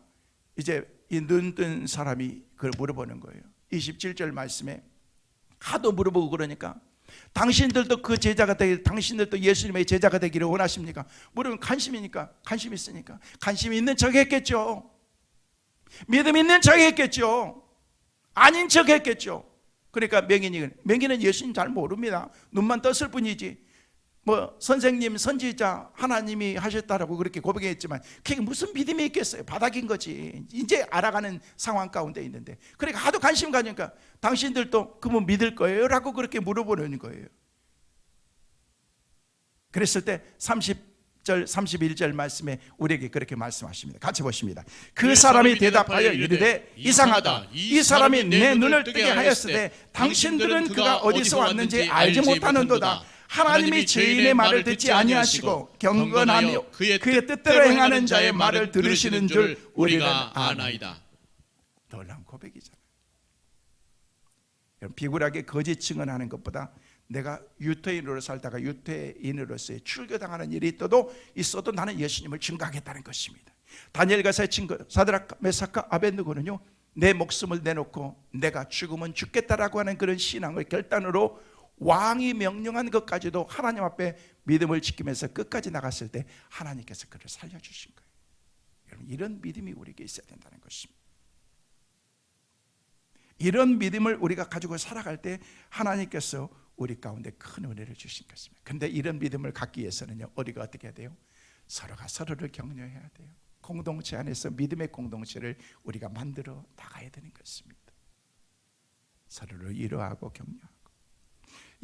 [SPEAKER 1] 이제 이 눈 뜬 사람이 그걸 물어보는 거예요. 27절 말씀에 하도 물어보고 그러니까 당신들도 그 제자가 되길, 당신들도 예수님의 제자가 되기를 원하십니까? 물으면 관심이니까, 관심 있으니까 관심이 있는 척 했겠죠. 믿음 있는 척 했겠죠. 아닌 척 했겠죠. 그러니까 명인은 예수님 잘 모릅니다. 눈만 떴을 뿐이지. 뭐 선생님, 선지자 하나님이 하셨다라고 그렇게 고백했지만 그게 무슨 믿음이 있겠어요? 바닥인 거지. 이제 알아가는 상황 가운데 있는데, 그러니까 하도 관심 가니까 당신들도 그분 믿을 거예요? 라고 그렇게 물어보는 거예요. 그랬을 때 30절 31절 말씀에 우리에게 그렇게 말씀하십니다. 같이 보십니다. 그 사람이 대답하여 이르되 이상하다. 이 사람이 내 눈을 뜨게 하였으되 당신들은 그가 어디서 왔는지 알지 못하는도다. 하나님이 죄인의 말을 듣지 아니하시고 경건하며 그의 뜻대로 행하는 자의 말을 들으시는 줄 우리는 아나이다. 놀라운 고백이잖아요. 비굴하게 거짓 증언하는 것보다 내가 유태인으로 살다가 유태인으로서의 출교당하는 일이 있어도 나는 예수님을 증거하겠다는 것입니다. 다니엘가서의 증거 사드락 메삭과 아벳느고는요, 내 목숨을 내놓고 내가 죽으면 죽겠다라고 하는 그런 신앙을 결단으로 왕이 명령한 것까지도 하나님 앞에 믿음을 지키면서 끝까지 나갔을 때 하나님께서 그를 살려주신 거예요. 여러분, 이런 믿음이 우리에게 있어야 된다는 것입니다. 이런 믿음을 우리가 가지고 살아갈 때 하나님께서 우리 가운데 큰 은혜를 주신 것입니다. 그런데 이런 믿음을 갖기 위해서는요, 우리가 어떻게 해야 돼요? 서로가 서로를 격려해야 돼요. 공동체 안에서 믿음의 공동체를 우리가 만들어 나가야 되는 것입니다. 서로를 위로하고 격려하고.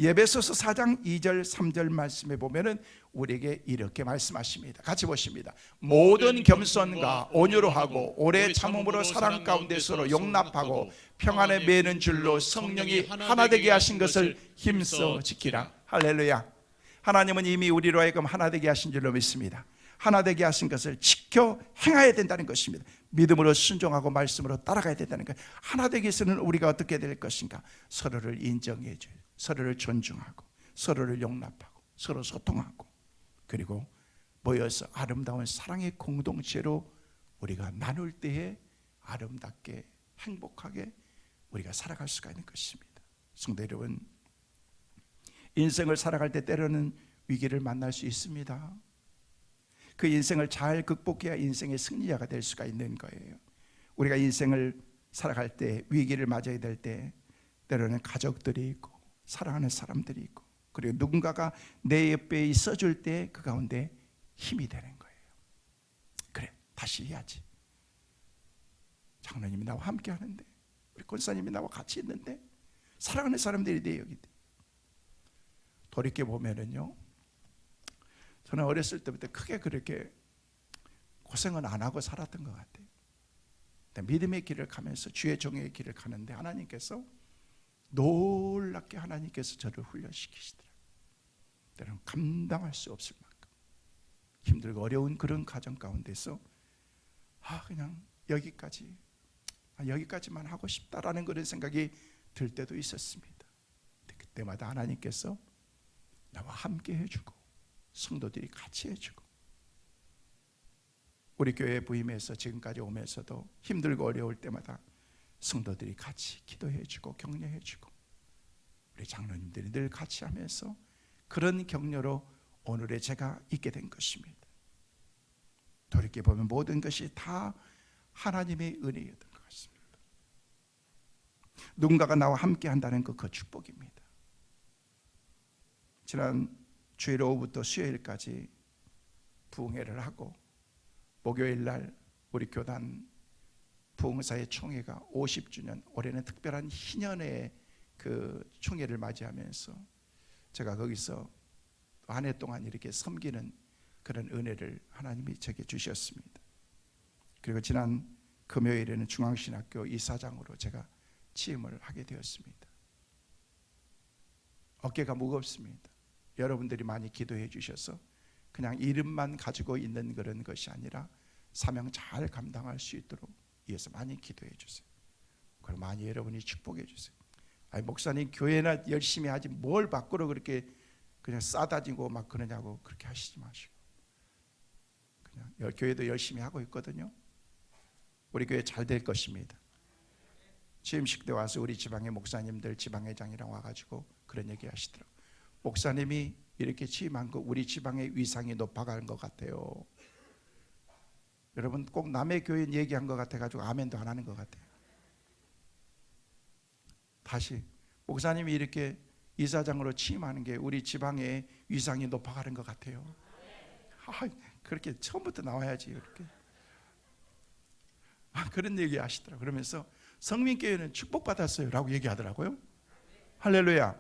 [SPEAKER 1] 에베소서 4장 2절 3절 말씀에 보면은 우리에게 이렇게 말씀하십니다. 같이 보십니다. 모든 겸손과 온유로 하고 오래 참음으로 사랑 가운데 서로 용납하고 평안에 매는 줄로 성령이 하나 되게 하신 것을 힘써 지키라. 할렐루야. 하나님은 이미 우리로 하여금 하나 되게 하신 줄로 믿습니다. 하나 되게 하신 것을 지켜 행해야 된다는 것입니다. 믿음으로 순종하고 말씀으로 따라가야 된다는 것. 하나 되기 위해서는 우리가 어떻게 될 것인가? 서로를 인정해 줘요. 서로를 존중하고 서로를 용납하고 서로 소통하고, 그리고 모여서 아름다운 사랑의 공동체로 우리가 나눌 때에 아름답게 행복하게 우리가 살아갈 수가 있는 것입니다. 성도 여러분, 인생을 살아갈 때 때로는 위기를 만날 수 있습니다. 그 인생을 잘 극복해야 인생의 승리자가 될 수가 있는 거예요. 우리가 인생을 살아갈 때 위기를 맞아야 될 때 때로는 가족들이 있고 사랑하는 사람들이 있고, 그리고 누군가가 내 옆에 있어줄 때 그 가운데 힘이 되는 거예요. 그래, 다시 해야지. 장로님이 나와 함께 하는데, 우리 권사님이 나와 같이 있는데, 사랑하는 사람들이 내 여기. 돌이켜보면은요, 저는 어렸을 때부터 크게 그렇게 고생은 안 하고 살았던 것 같아요. 믿음의 길을 가면서 주의 종의 길을 가는데 하나님께서 놀랍게 하나님께서 저를 훈련시키시더라고요. 때로는 감당할 수 없을 만큼 힘들고 어려운 그런 가정 가운데서 그냥 여기까지만 하고 싶다라는 그런 생각이 들 때도 있었습니다. 그때마다 하나님께서 나와 함께 해주고 성도들이 같이 해주고, 우리 교회에 부임해서 지금까지 오면서도 힘들고 어려울 때마다 성도들이 같이 기도해주고 격려해주고, 우리 장로님들이 늘 같이 하면서 그런 격려로 오늘의 제가 있게 된 것입니다. 돌이켜보면 모든 것이 다 하나님의 은혜였던 것 같습니다. 누군가가 나와 함께 한다는 그 축복입니다. 지난 주일 오후부터 수요일까지 부흥회를 하고, 목요일 날 우리 교단 부흥사의 총회가 50주년, 올해는 특별한 희년의 그 총회를 맞이하면서 제가 거기서 한 해 동안 이렇게 섬기는 그런 은혜를 하나님이 제게 주셨습니다. 그리고 지난 금요일에는 중앙신학교 이사장으로 제가 취임을 하게 되었습니다. 어깨가 무겁습니다. 여러분들이 많이 기도해 주셔서 그냥 이름만 가지고 있는 그런 것이 아니라 사명 잘 감당할 수 있도록 위해서 많이 기도해 주세요. 그리고 많이 여러분이 축복해 주세요. 목사님 교회나 열심히 하지 뭘 밖으로 그렇게 그냥 싸다지고 막 그러냐고 그렇게 하시지 마시고, 그냥 교회도 열심히 하고 있거든요. 우리 교회 잘 될 것입니다. 취임식 때 와서 우리 지방의 목사님들 지방회장이랑 와가지고 그런 얘기 하시더라고요. 목사님이 이렇게 취임한 거 우리 지방의 위상이 높아가는 것 같아요. 여러분 꼭 남의 교회 얘기한 것 같아가지고 아멘도 안 하는 것 같아요. 다시 목사님이 이렇게 이사장으로 취임하는 게 우리 지방의 위상이 높아가는 것 같아요. 그렇게 처음부터 나와야지. 이렇게 그런 얘기 하시더라고요. 그러면서 성민교회는 축복받았어요 라고 얘기하더라고요. 할렐루야.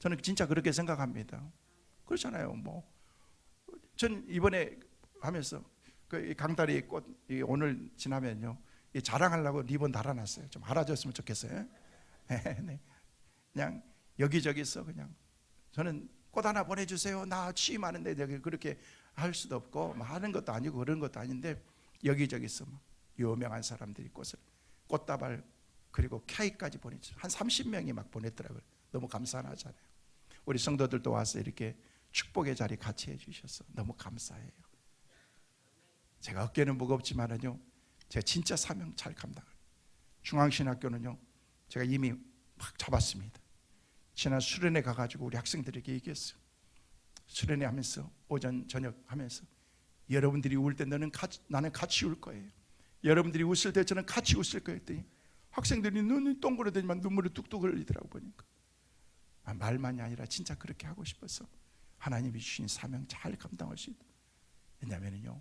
[SPEAKER 1] 저는 진짜 그렇게 생각합니다. 그렇잖아요. 전 이번에 하면서 그 강다리 꽃 오늘 지나면요, 자랑하려고 리본 달아놨어요. 좀 알아줬으면 좋겠어요. 네. 그냥 여기저기서 그냥 저는 꽃 하나 보내주세요. 나 취임하는데 여기 그렇게 할 수도 없고 하는 것도 아니고 그런 것도 아닌데 여기저기서 유명한 사람들이 꽃다발 그리고 케이크까지 보내주세요. 한 30명이 막 보냈더라고요. 너무 감사하잖아요. 우리 성도들도 와서 이렇게 축복의 자리 같이 해주셔서 너무 감사해요. 제가 어깨는 무겁지만은요, 제가 진짜 사명 잘 감당해요. 중앙신학교는요, 제가 이미 막 잡았습니다. 지난 수련회 가가지고 우리 학생들에게 얘기했어요. 수련회 하면서 오전 저녁 하면서 여러분들이 울 때 나는 같이 울 거예요. 여러분들이 웃을 때 저는 같이 웃을 거예요 했더니 학생들이 눈이 동그랗더니만 눈물이 뚝뚝 흘리더라고. 보니까 말만이 아니라 진짜 그렇게 하고 싶어서 하나님이 주신 사명 잘 감당할 수 있다. 왜냐하면요,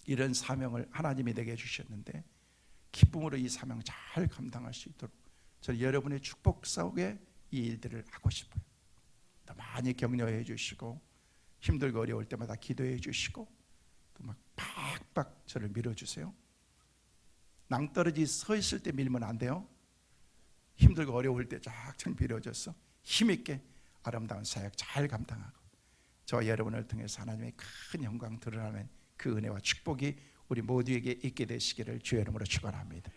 [SPEAKER 1] 이런 사명을 하나님이 내게 주셨는데 기쁨으로 이 사명 잘 감당할 수 있도록 저는 여러분의 축복 속에 이 일들을 하고 싶어요. 더 많이 격려해 주시고 힘들고 어려울 때마다 기도해 주시고 또 막 팍팍 저를 밀어주세요. 낭떠러지 서 있을 때 밀면 안 돼요. 힘들고 어려울 때 쫙쫙 밀어줘서 힘있게 아름다운 사역 잘 감당하고 저와 여러분을 통해서 하나님의 큰 영광 드러나는 그 은혜와 축복이 우리 모두에게 있게 되시기를 주의 이름으로 축원합니다.